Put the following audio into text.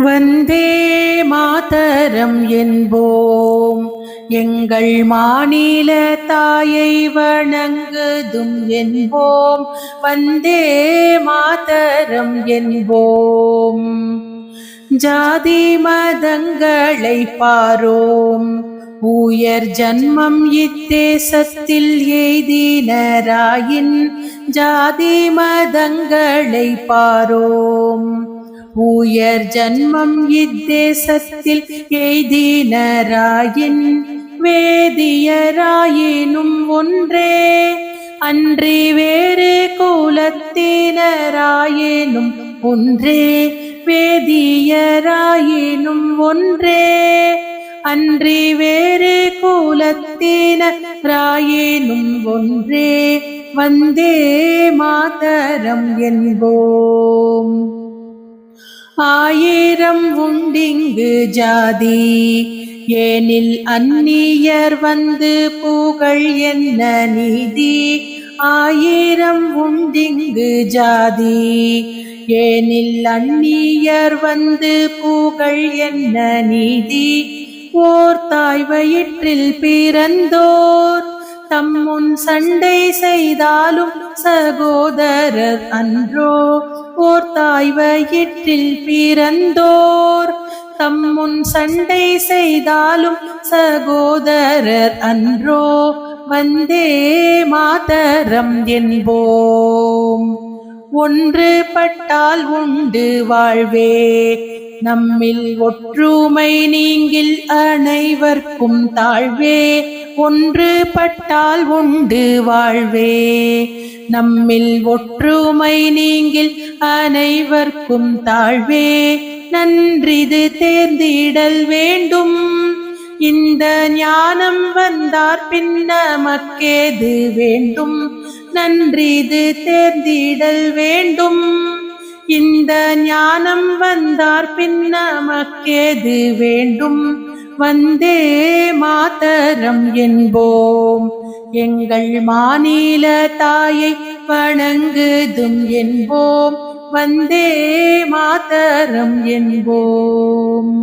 வந்தே மாதரம் என்போம், எங்கள் மாநில தாயை வணங்குதும் என்போம். வந்தே மாதரம் என்போம். ஜாதி மதங்களை பாரோம், உயர் ஜன்மம் இத்தேசத்தில் எய்தினராயின். ஜாதி மதங்களை பாரோம், உயர் ஜன்மம் இத்தேசத்தில் எய்தினராயின். வேதியராயினும் ஒன்றே அன்றி வேறு குலத்தினராயினும் ஒன்றே. வேதியராயினும் ஒன்றே அன்றி வேறு குலத்தினராயினும் ஒன்றே. வந்தே மாதரம் என்போம். ஆயிரம் உண்டிங்கு ஜாதி, ஏனில் அந்நியர் வந்து புகழ் என்ன நீதி. ஆயிரம் உண்டிங்கு ஜாதி, ஏனில் அந்நியர் வந்து புகழ் என்ன நீதி. ஓர் தாய் வயிற்றில் பிறந்தோர் தம்முன் சண்டை செய்தாலும் சகோதரர் அன்றோ. ஓர் தாய் வயிற்றில் பிறந்தோர் தம்முன் சண்டை செய்தாலும் சகோதரர் அன்றோ. வந்தே மாதரம் என்போம். ஒன்று பட்டால் உண்டு வாழ்வே, நம்மில் ஒற்றுமை நீங்கில் அனைவர்க்கும் தாழ்வே. ஒன்று பட்டால் உண்டு வாழ்வே, நம்மில் ஒற்றுமை நீங்கில் அனைவர்க்கும் தாழ்வே. நன்றிது தேர்ந்திடல் வேண்டும், இந்த ஞானம் வந்தார் பின் நமக்கேது வேண்டும். நன்றிது தேர்ந்திடல் வேண்டும், இந்த ஞானம் வந்தார் பின் நமக்கேது வேண்டும். வந்தே மாதரம் என்போம், எங்கள் மாநில தாயை வணங்குதும் என்போம். வந்தே மாதரம் என்போம்.